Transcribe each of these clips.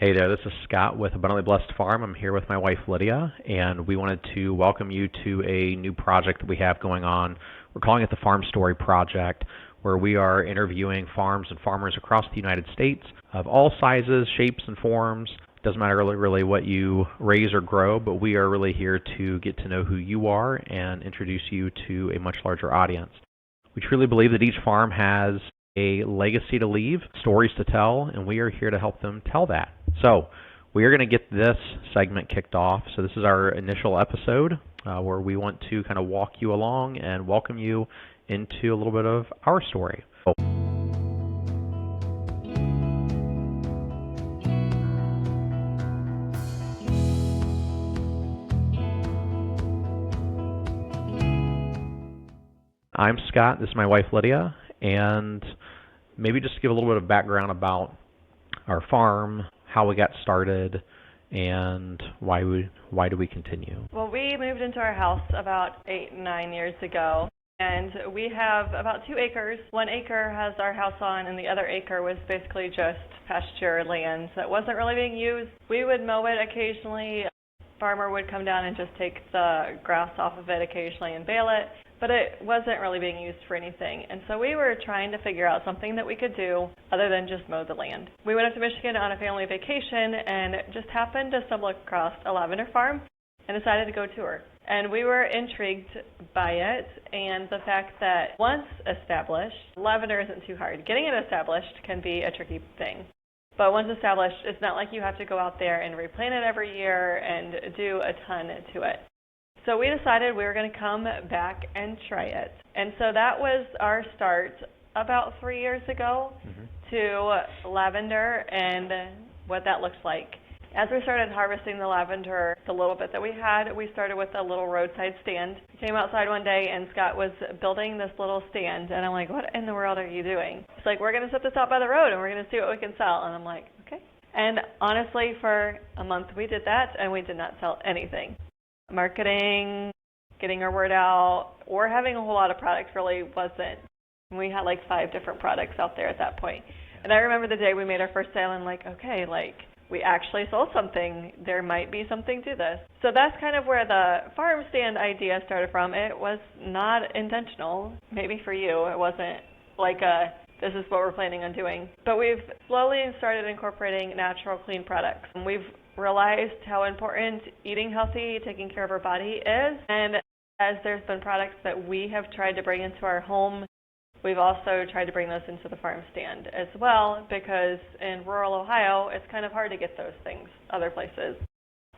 Hey there, this is Scott with Abundantly Blessed Farm. I'm here with my wife Lydia, and we wanted to welcome you to a new project that we have going on. We're calling it the Farm Story Project, where we are interviewing farms and farmers across the United States of all sizes, shapes, and forms. Doesn't matter really what you raise or grow, but we are really here to get to know who you are and introduce you to a much larger audience. We truly believe that each farm has a legacy to leave, stories to tell, and we are here to help them tell that. So we are going to get this segment kicked off. So this is our initial episode where we want to kind of walk you along and welcome you into a little bit of our story. I'm Scott, this is my wife Lydia, and maybe just to give a little bit of background about our farm, how we got started, and why do we continue. Well, we moved into our house about 8-9 years ago, and we have about 2 acres. 1 acre has our house on, and the other acre was basically just pasture land that wasn't really being used. We would mow it occasionally. A farmer would come down and just take the grass off of it occasionally and bale it, but it wasn't really being used for anything. And so we were trying to figure out something that we could do other than just mow the land. We went up to Michigan on a family vacation and just happened to stumble across a lavender farm and decided to go tour. And we were intrigued by it and the fact that once established, lavender isn't too hard. Getting it established can be a tricky thing. But once established, it's not like you have to go out there and replant it every year and do a ton to it. So we decided we were going to come back and try it. And so that was our start about 3 years ago to lavender and what that looks like. As we started harvesting the lavender, the little bit that we had, we started with a little roadside stand. We came outside one day and Scott was building this little stand, and I'm like, what in the world are you doing? He's like, we're going to set this out by the road and we're going to see what we can sell. And I'm like, okay. And honestly, for a month we did that and we did not sell anything. Marketing, getting our word out, or having a whole lot of products really wasn't. We had like 5 different products out there at that point. And I remember the day we made our first sale and like, okay, like we actually sold something. There might be something to this. So that's kind of where the farm stand idea started from. It was not intentional. Maybe for you, it wasn't like this is what we're planning on doing. But we've slowly started incorporating natural, clean products. And we've realized how important eating healthy, taking care of our body is. And as there's been products that we have tried to bring into our home, we've also tried to bring those into the farm stand as well, because in rural Ohio, it's kind of hard to get those things other places.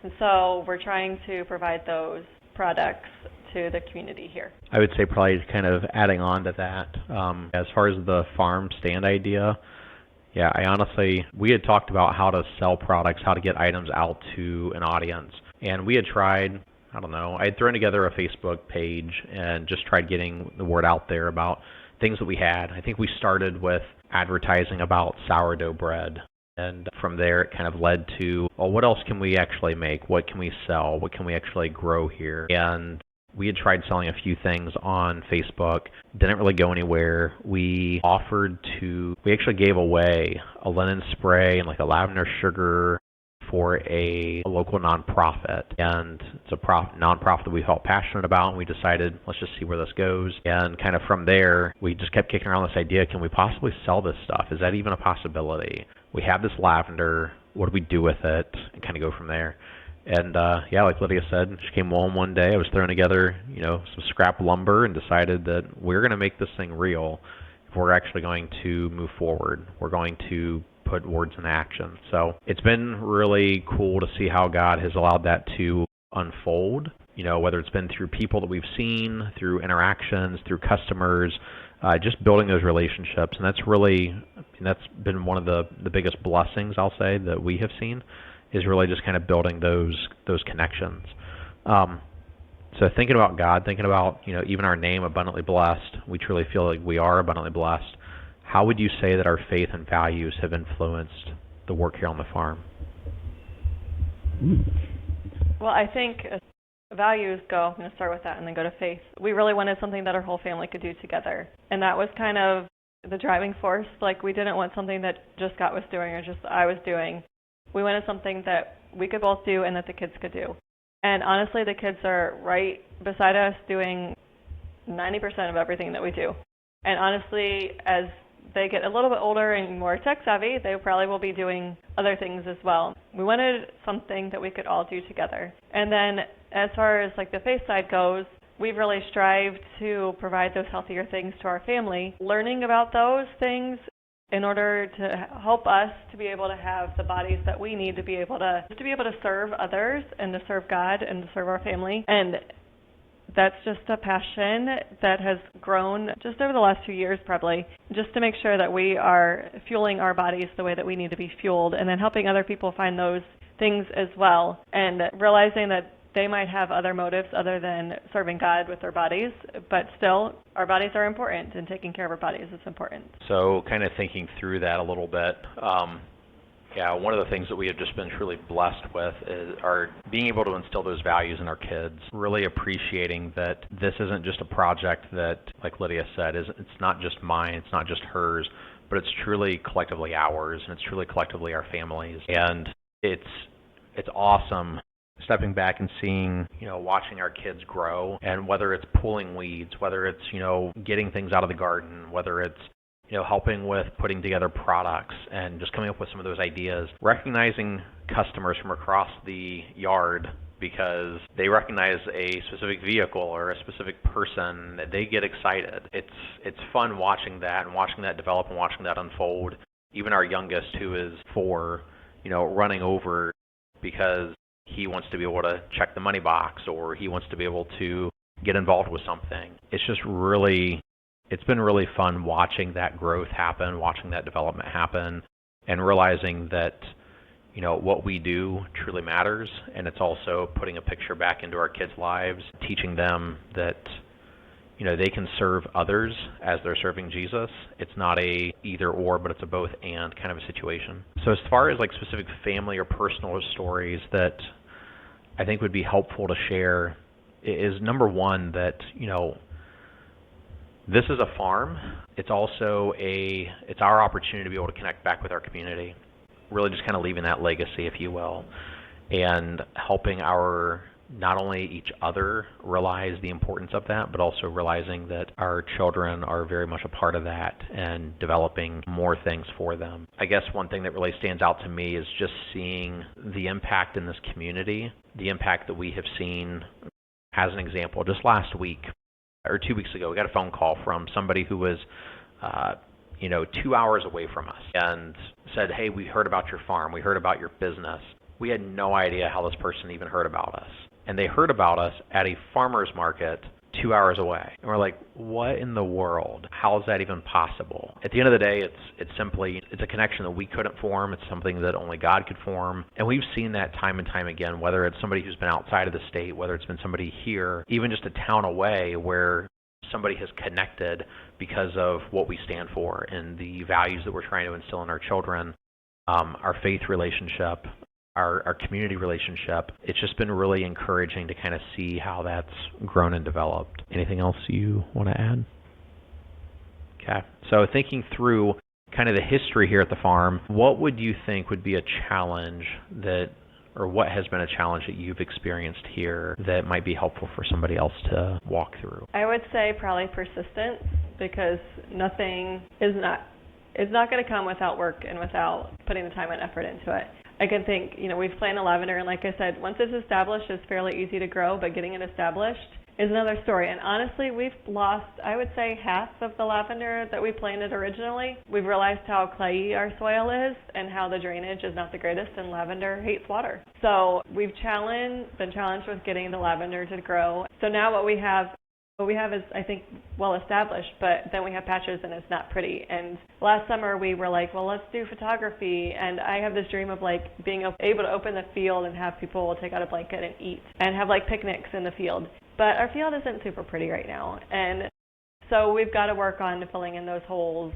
And so we're trying to provide those products to the community here. I would say probably kind of adding on to that, as far as the farm stand idea, yeah, we had talked about how to sell products, how to get items out to an audience. And we had tried, I had thrown together a Facebook page and just tried getting the word out there about things that we had. I think we started with advertising about sourdough bread. And from there, it kind of led to, well, what else can we actually make? What can we sell? What can we actually grow here? And we had tried selling a few things on Facebook, didn't really go anywhere. We actually gave away a linen spray and like a lavender sugar for a local nonprofit. And it's a nonprofit that we felt passionate about, and we decided, let's just see where this goes. And kind of from there, we just kept kicking around this idea, can we possibly sell this stuff? Is that even a possibility? We have this lavender, what do we do with it? And kind of go from there. And like Lydia said, she came home one day. I was throwing together, some scrap lumber and decided that we're going to make this thing real. If we're actually going to move forward, we're going to put words in action. So it's been really cool to see how God has allowed that to unfold, whether it's been through people that we've seen, through interactions, through customers, just building those relationships. And that's been one of the biggest blessings, I'll say, that we have seen, is really just kind of building those connections. So thinking about God, thinking about even our name, Abundantly Blessed, we truly feel like we are abundantly blessed. How would you say that our faith and values have influenced the work here on the farm? Well, I think values I'm going to start with that and then go to faith. We really wanted something that our whole family could do together. And that was kind of the driving force. Like, we didn't want something that just Scott was doing or just I was doing. We wanted something that we could both do and that the kids could do. And honestly, the kids are right beside us doing 90% of everything that we do. And honestly, as they get a little bit older and more tech savvy, they probably will be doing other things as well. We wanted something that we could all do together. And then as far as like the faith side goes, we've really strived to provide those healthier things to our family, learning about those things in order to help us to be able to have the bodies that we need to be able to serve others and to serve God and to serve our family. And that's just a passion that has grown just over the last 2 years probably, just to make sure that we are fueling our bodies the way that we need to be fueled, and then helping other people find those things as well, and realizing that they might have other motives other than serving God with their bodies, but still, our bodies are important, and taking care of our bodies is important. So kind of thinking through that a little bit, one of the things that we have just been truly blessed with is our being able to instill those values in our kids, really appreciating that this isn't just a project that, like Lydia said, it's not just mine, it's not just hers, but it's truly collectively ours, and it's truly collectively our families. And it's awesome stepping back and seeing, watching our kids grow, and whether it's pulling weeds, whether it's, getting things out of the garden, whether it's, helping with putting together products and just coming up with some of those ideas, recognizing customers from across the yard because they recognize a specific vehicle or a specific person, they get excited. It's fun watching that and watching that develop and watching that unfold. Even our youngest, who is 4, running over because he wants to be able to check the money box or he wants to be able to get involved with something. It's been really fun watching that growth happen, watching that development happen, and realizing that, what we do truly matters, and it's also putting a picture back into our kids' lives, teaching them that, they can serve others as they're serving Jesus. It's not a either or, but it's a both and kind of a situation. So as far as like specific family or personal stories that I think would be helpful to share is, number one, that, this is a farm. It's also it's our opportunity to be able to connect back with our community, really just kind of leaving that legacy, if you will, and helping not only each other realize the importance of that, but also realizing that our children are very much a part of that and developing more things for them. I guess one thing that really stands out to me is just seeing the impact in this community, the impact that we have seen. As an example, just last week, or 2 weeks ago, we got a phone call from somebody who was, 2 hours away from us and said, "Hey, we heard about your farm. We heard about your business." We had no idea how this person even heard about us. And they heard about us at a farmer's market 2 hours away. And we're like, what in the world? How is that even possible? At the end of the day, it's a connection that we couldn't form. It's something that only God could form. And we've seen that time and time again, whether it's somebody who's been outside of the state, whether it's been somebody here, even just a town away where somebody has connected because of what we stand for and the values that we're trying to instill in our children, our faith relationship, our community relationship. It's just been really encouraging to kind of see how that's grown and developed. Anything else you want to add? Okay. So thinking through kind of the history here at the farm, what would you think would be a challenge or what has been a challenge that you've experienced here that might be helpful for somebody else to walk through? I would say probably persistence, because nothing is not going to come without work and without putting the time and effort into it. I can think, we've planted lavender, and like I said, once it's established, it's fairly easy to grow, but getting it established is another story. And honestly, we've lost, I would say, half of the lavender that we planted originally. We've realized how clayey our soil is and how the drainage is not the greatest, and lavender hates water. So we've been challenged with getting the lavender to grow. So now what we have is, I think, well established, but then we have patches and it's not pretty. And last summer we were like, well, let's do photography. And I have this dream of like being able to open the field and have people take out a blanket and eat and have like picnics in the field. But our field isn't super pretty right now. And so we've got to work on filling in those holes,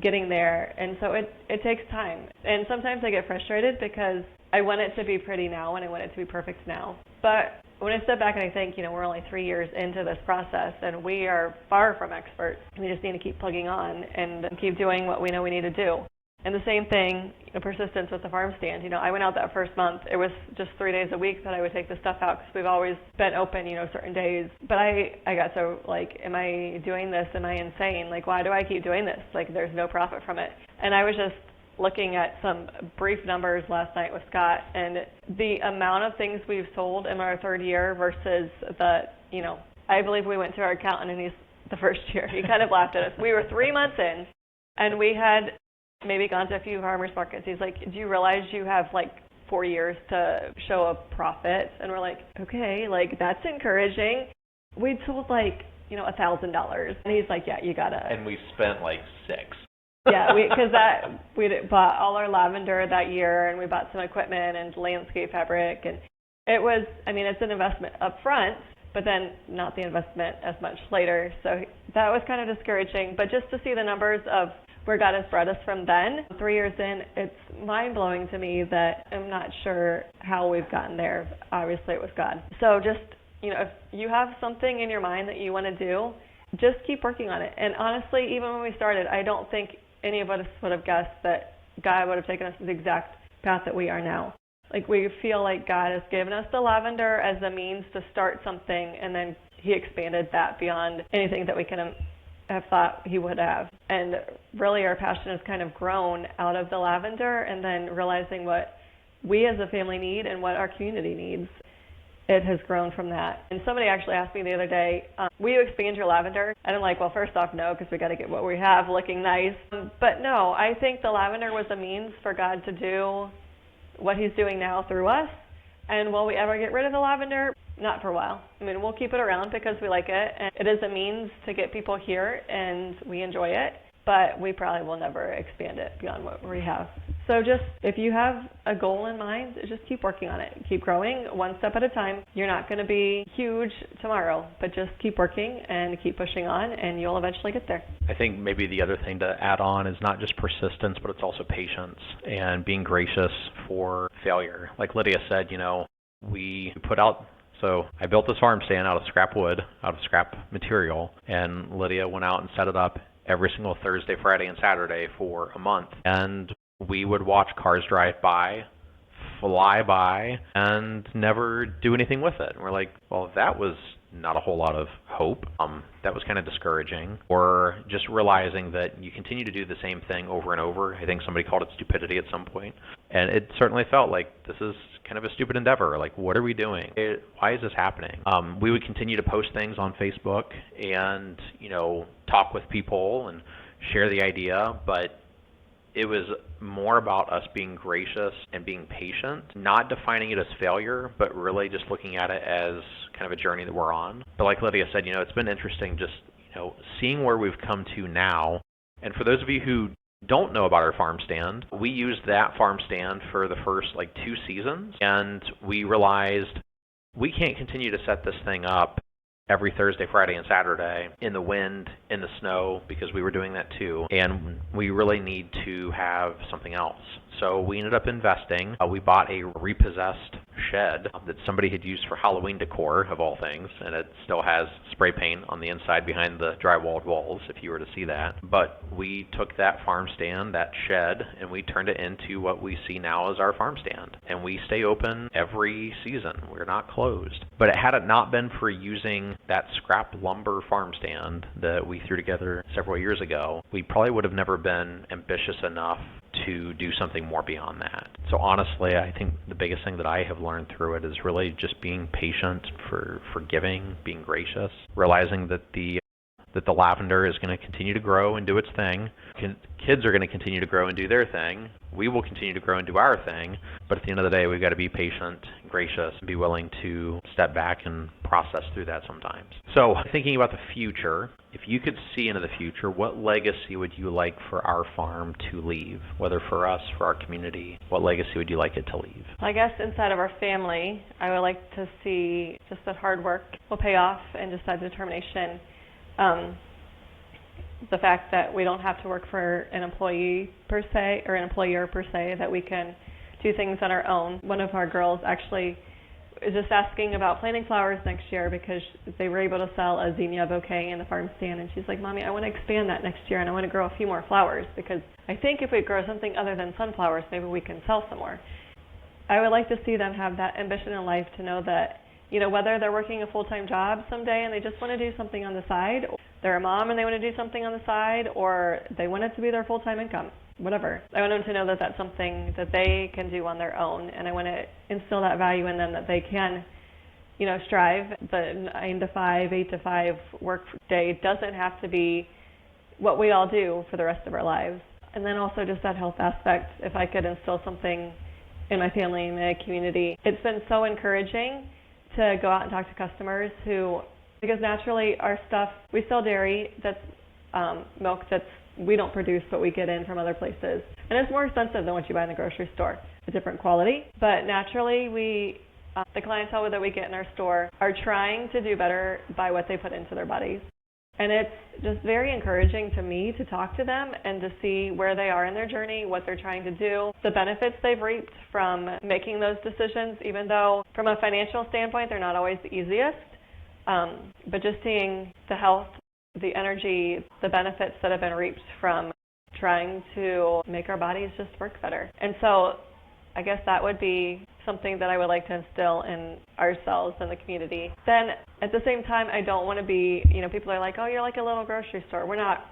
getting there. And so it takes time. And sometimes I get frustrated because I want it to be pretty now and I want it to be perfect now. But when I step back and I think, we're only 3 years into this process and we are far from experts. We just need to keep plugging on and keep doing what we know we need to do. And the same thing, persistence with the farm stand. I went out that first month. It was just 3 days a week that I would take the stuff out because we've always been open, certain days. But I got so, am I doing this? Am I insane? Why do I keep doing this? There's no profit from it. And I was just looking at some brief numbers last night with Scott, and the amount of things we've sold in our third year versus I believe we went to our accountant and the first year, he kind of laughed at us. We were 3 months in, and we had maybe gone to a few farmers markets. He's like, do you realize you have 4 years to show a profit? And we're like, okay, that's encouraging. We'd sold $1,000. And he's like, yeah, you gotta. And we spent $6. Yeah, because we bought all our lavender that year, and we bought some equipment and landscape fabric, and it was, it's an investment up front, but then not the investment as much later. So that was kind of discouraging. But just to see the numbers of where God has brought us from then, 3 years in, it's mind-blowing to me that I'm not sure how we've gotten there. Obviously, it was God. So just, if you have something in your mind that you want to do, just keep working on it. And honestly, even when we started, I don't think any of us would have guessed that God would have taken us to the exact path that we are now. We feel like God has given us the lavender as a means to start something, and then he expanded that beyond anything that we can have thought he would have. And really our passion has kind of grown out of the lavender, and then realizing what we as a family need and what our community needs. It has grown from that. And somebody actually asked me the other day, will you expand your lavender? And I'm like, well, first off, no, because we got to get what we have looking nice. But no, I think the lavender was a means for God to do what he's doing now through us. And will we ever get rid of the lavender? Not for a while. We'll keep it around because we like it. And it is a means to get people here, and we enjoy it. But we probably will never expand it beyond what we have. So just, if you have a goal in mind, just keep working on it. Keep growing one step at a time. You're not going to be huge tomorrow, but just keep working and keep pushing on, and you'll eventually get there. I think maybe the other thing to add on is not just persistence, but it's also patience and being gracious for failure. Like Lydia said, we put out, so I built this farm stand out of scrap wood, out of scrap material, and Lydia went out and set it up every single Thursday, Friday, and Saturday for a month. And we would watch cars drive by, fly by, and never do anything with it. And we're like, well, that was not a whole lot of hope. That was kind of discouraging. Or just realizing that you continue to do the same thing over and over. I think somebody called it stupidity at some point. And it certainly felt like this is kind of a stupid endeavor. What are we doing? Why is this happening? We would continue to post things on Facebook and, talk with people and share the idea, but it was more about us being gracious and being patient, not defining it as failure, but really just looking at it as kind of a journey that we're on. But like Lydia said, it's been interesting just, seeing where we've come to now. And for those of you who don't know about our farm stand, we used that farm stand for the first 2 seasons, and we realized we can't continue to set this thing up every Thursday, Friday, and Saturday in the wind, in the snow, because we were doing that too. And we really need to have something else. So we ended up investing. We bought a repossessed shed that somebody had used for Halloween decor, of all things, and it still has spray paint on the inside behind the drywalled walls, if you were to see that. But we took that farm stand, that shed, and we turned it into what we see now as our farm stand. And we stay open every season. We're not closed. But had it not been for using that scrap lumber farm stand that we threw together several years ago, we probably would have never been ambitious enough to do something more beyond that. So honestly, I think the biggest thing that I have learned through it is really just being patient, forgiving, being gracious, realizing that the lavender is going to continue to grow and do its thing. Kids are going to continue to grow and do their thing. We will continue to grow and do our thing. But at the end of the day, we've got to be patient, gracious, and be willing to step back and process through that sometimes. So thinking about the future, if you could see into the future, what legacy would you like for our farm to leave? Whether for us, for our community, what legacy would you like it to leave? I guess inside of our family, I would like to see just that hard work will pay off and just that determination. The fact that we don't have to work for an employee per se, or an employer per se, that we can do things on our own. One of our girls actually just asking about planting flowers next year because they were able to sell a zinnia bouquet in the farm stand, and she's like, Mommy, I want to expand that next year and I want to grow a few more flowers because I think if we grow something other than sunflowers, maybe we can sell some more. I would like to see them have that ambition in life to know that, whether they're working a full-time job someday and they just want to do something on the side, or they're a mom and they want to do something on the side, or they want it to be their full-time income, whatever. I want them to know that that's something that they can do on their own, and I want to instill that value in them that they can, strive. The 9 to 5, 8 to 5 work day doesn't have to be what we all do for the rest of our lives. And then also just that health aspect, if I could instill something in my family and the community. It's been so encouraging to go out and talk to customers because naturally our stuff, we sell dairy that's milk that's we don't produce but we get in from other places. And it's more expensive than what you buy in the grocery store. A different quality. But naturally the clientele that we get in our store are trying to do better by what they put into their bodies. And it's just very encouraging to me to talk to them and to see where they are in their journey, what they're trying to do, the benefits they've reaped from making those decisions, even though from a financial standpoint they're not always the easiest. But just seeing the health, the energy, the benefits that have been reaped from trying to make our bodies just work better. And so I guess that would be something that I would like to instill in ourselves and the community. Then at the same time, I don't want to be, people are like, oh, you're like a little grocery store. We're not.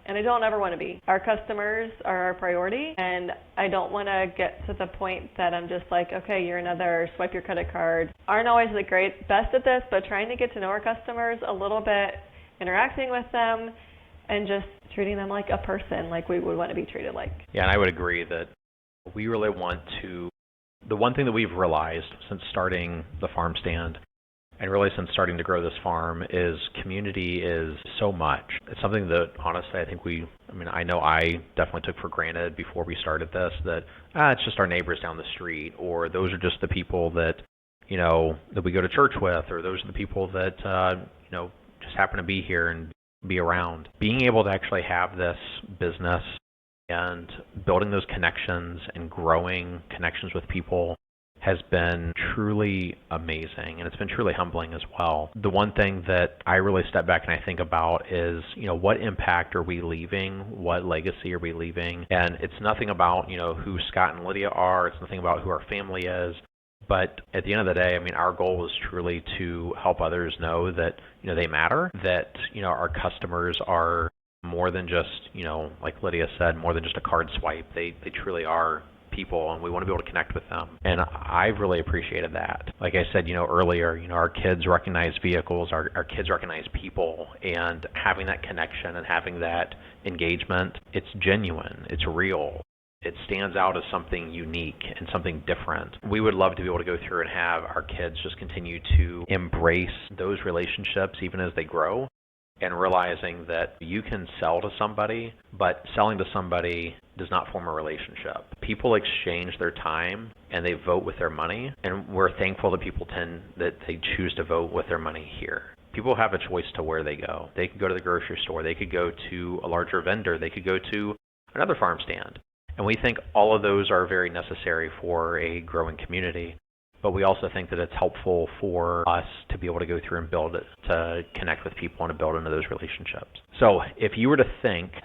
And I don't ever want to be. Our customers are our priority, and I don't want to get to the point that I'm just like, okay, you're another swipe your credit card. Aren't always the best at this, but trying to get to know our customers a little bit, interacting with them, and just treating them like a person, like we would want to be treated like. Yeah, and I would agree that we really want to, the one thing that we've realized since starting the farm stand and really since starting to grow this farm is community is so much. It's something that honestly I know I definitely took for granted before we started this, that it's just our neighbors down the street, or those are just the people that, that we go to church with, or those are the people that, just happen to be here and be around. Being able to actually have this business and building those connections and growing connections with people has been truly amazing, and it's been truly humbling as well. The one thing that I really step back and I think about is, what impact are we leaving? What legacy are we leaving? And it's nothing about, who Scott and Lydia are. It's nothing about who our family is. But at the end of the day, our goal is truly to help others know that, they matter, that, our customers are more than just, like Lydia said, more than just a card swipe. They truly are people, and we want to be able to connect with them. And I've really appreciated that. Like I said, earlier, our kids recognize vehicles, our kids recognize people, and having that connection and having that engagement, it's genuine, it's real. It stands out as something unique and something different. We would love to be able to go through and have our kids just continue to embrace those relationships even as they grow, and realizing that you can sell to somebody, but selling to somebody does not form a relationship. People exchange their time and they vote with their money, and we're thankful that they choose to vote with their money here. People have a choice to where they go. They could go to the grocery store, they could go to a larger vendor, they could go to another farm stand. And we think all of those are very necessary for a growing community. But we also think that it's helpful for us to be able to go through and to connect with people and to build into those relationships. So if you were to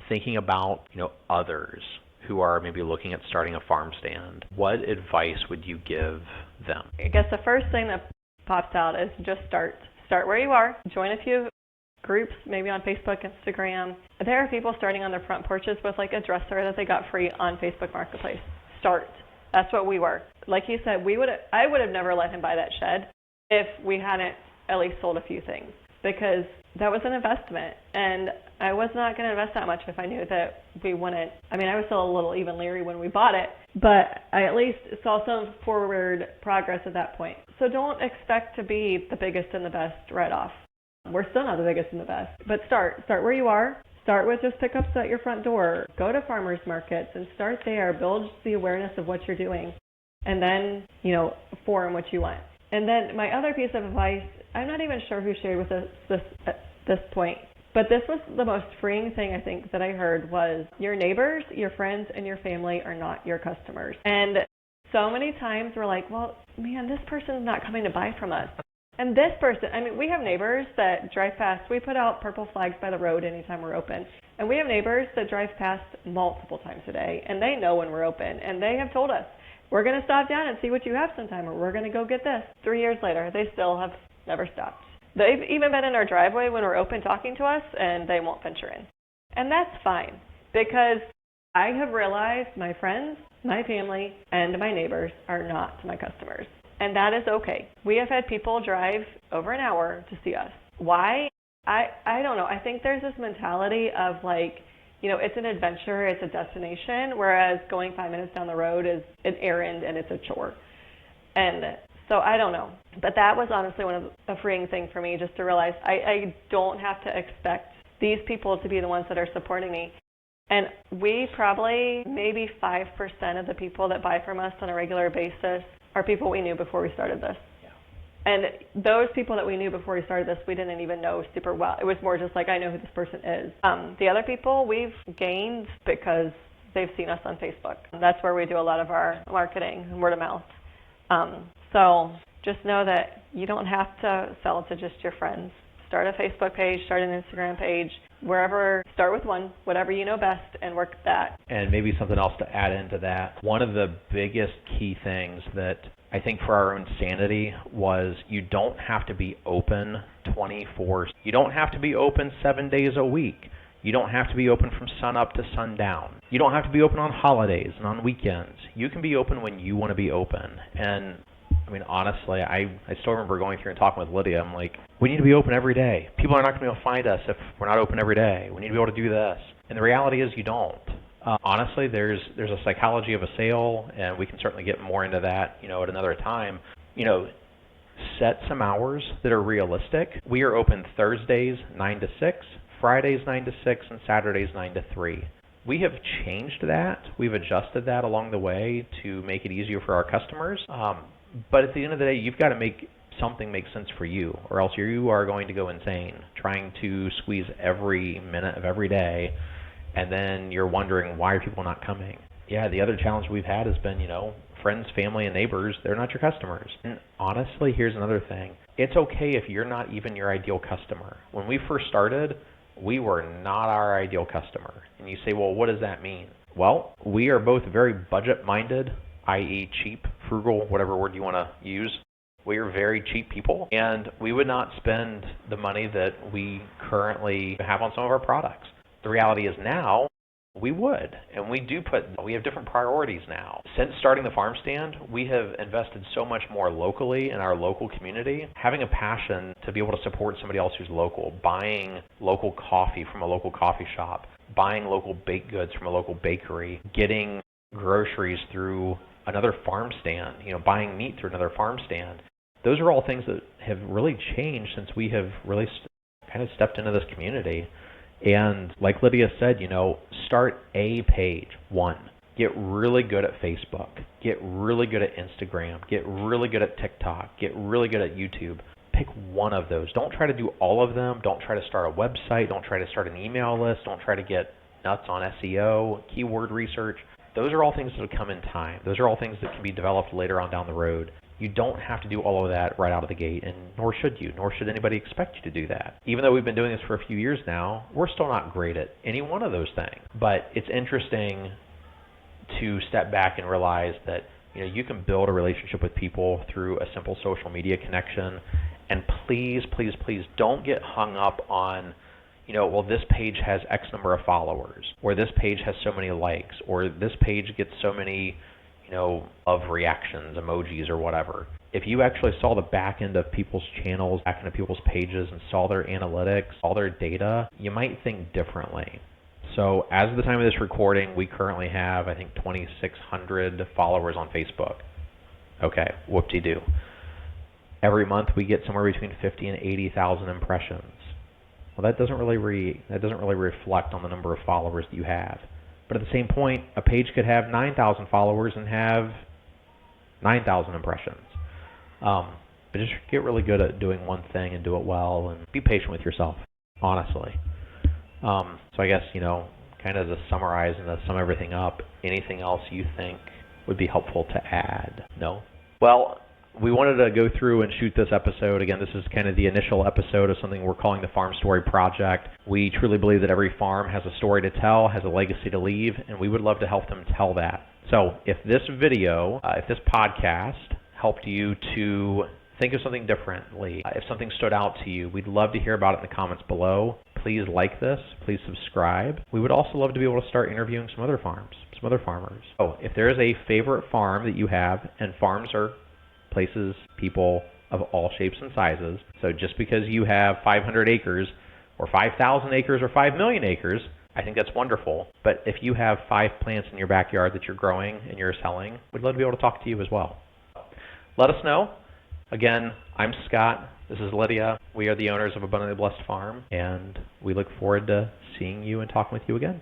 thinking about, others who are maybe looking at starting a farm stand, what advice would you give them? I guess the first thing that pops out is just start. Start where you are. Join a few groups, maybe on Facebook, Instagram. There are people starting on their front porches with like a dresser that they got free on Facebook Marketplace. Start. That's what we were. Like you said, I would have never let him buy that shed if we hadn't at least sold a few things, because that was an investment, and I was not going to invest that much if I knew that we wouldn't. I was still a little even leery when we bought it, but I at least saw some forward progress at that point. So don't expect to be the biggest and the best right off. We're still not the biggest and the best, but start where you are. Start with just pickups at your front door. Go to farmers markets and start there. Build the awareness of what you're doing, and then, form what you want. And then my other piece of advice, I'm not even sure who shared with us this at this point, but this was the most freeing thing I think that I heard was your neighbors, your friends, and your family are not your customers. And So many times we're like, well, man, this person's not coming to buy from us. And this person, I mean, we have neighbors that drive past. We put out purple flags by the road anytime we're open. And we have neighbors that drive past multiple times a day, and they know when we're open. And they have told us, we're going to stop down and see what you have sometime, or we're going to go get this. 3 years later, they still have never stopped. They've even been in our driveway when we're open talking to us, and they won't venture in. And that's fine, because I have realized my friends, my family, and my neighbors are not my customers. And that is okay. We have had people drive over an hour to see us. Why? I don't know. I think there's this mentality of like, you know, it's an adventure, it's a destination, whereas going 5 minutes down the road is an errand and it's a chore. And so I don't know. But that was honestly a freeing thing for me, just to realize I don't have to expect these people to be the ones that are supporting me. And we probably, maybe 5% of the people that buy from us on a regular basis are people we knew before we started this. Yeah. And those people that we knew before we started this, we didn't even know super well. It was more just like, I know who this person is. The other people we've gained because they've seen us on Facebook. That's where we do a lot of our marketing, word of mouth. So just know that you don't have to sell to just your friends. Start a Facebook page, start an Instagram page, wherever, start with one, whatever you know best, and work that. And maybe something else to add into that. One of the biggest key things that I think for our own sanity was you don't have to be open 24. You don't have to be open 7 days a week. You don't have to be open from sun up to sundown. You don't have to be open on holidays and on weekends. You can be open when you want to be open. And I mean, honestly, I still remember going through and talking with Lydia. I'm like, we need to be open every day. People are not going to be able to find us if we're not open every day. We need to be able to do this. And the reality is you don't. Honestly, there's a psychology of a sale, and we can certainly get more into that, you know, at another time. You know, set some hours that are realistic. We are open Thursdays 9 to 6, Fridays 9 to 6, and Saturdays 9 to 3. We have changed that. We've adjusted that along the way to make it easier for our customers. But at the end of the day, you've got to make something make sense for you, or else you are going to go insane trying to squeeze every minute of every day, and then you're wondering, why are people not coming? Yeah, the other challenge we've had has been, you know, friends, family, and neighbors, they're not your customers. And honestly, here's another thing. It's okay if you're not even your ideal customer. When we first started, we were not our ideal customer. And you say, well, what does that mean? Well, we are both very budget-minded, i.e. cheap, frugal, whatever word you want to use. We are very cheap people, and we would not spend the money that we currently have on some of our products. The reality is now, we would, and we have different priorities now. Since starting the farm stand, we have invested so much more locally in our local community, having a passion to be able to support somebody else who's local, buying local coffee from a local coffee shop, buying local baked goods from a local bakery, getting groceries through another farm stand, you know, buying meat through another farm stand. Those are all things that have really changed since we have really kind of stepped into this community. And like Lydia said, you know, start a page, one. Get really good at Facebook. Get really good at Instagram. Get really good at TikTok. Get really good at YouTube. Pick one of those. Don't try to do all of them. Don't try to start a website. Don't try to start an email list. Don't try to get nuts on SEO, keyword research. Those are all things that will come in time. Those are all things that can be developed later on down the road. You don't have to do all of that right out of the gate, and nor should you, nor should anybody expect you to do that. Even though we've been doing this for a few years now, we're still not great at any one of those things. But it's interesting to step back and realize that, you know, you can build a relationship with people through a simple social media connection. And please, please, please don't get hung up on, you know, well, this page has X number of followers, or this page has so many likes, or this page gets so many, you know, of reactions, emojis, or whatever. If you actually saw the back end of people's channels, back end of people's pages, and saw their analytics, saw their data, you might think differently. So as of the time of this recording, we currently have, I think, 2,600 followers on Facebook. Okay, whoop-de-doo. Every month we get somewhere between 50 and 80,000 impressions. Well, that doesn't really reflect on the number of followers that you have. But at the same point, a page could have 9,000 followers and have 9,000 impressions. But just get really good at doing one thing and do it well, and be patient with yourself, honestly. So I guess, you know, kind of to summarize and to sum everything up, anything else you think would be helpful to add? No? Well, we wanted to go through and shoot this episode. Again, this is kind of the initial episode of something we're calling the Farm Story Project. We truly believe that every farm has a story to tell, has a legacy to leave, and we would love to help them tell that. So if this video, if this podcast helped you to think of something differently, if something stood out to you, we'd love to hear about it in the comments below. Please like this. Please subscribe. We would also love to be able to start interviewing some other farms, some other farmers. So if there is a favorite farm that you have, and farms are places, people of all shapes and sizes. So just because you have 500 acres or 5,000 acres or 5 million acres, I think that's wonderful. But if you have 5 plants in your backyard that you're growing and you're selling, we'd love to be able to talk to you as well. Let us know. Again, I'm Scott. This is Lydia. We are the owners of Abundantly Blessed Farm, and we look forward to seeing you and talking with you again.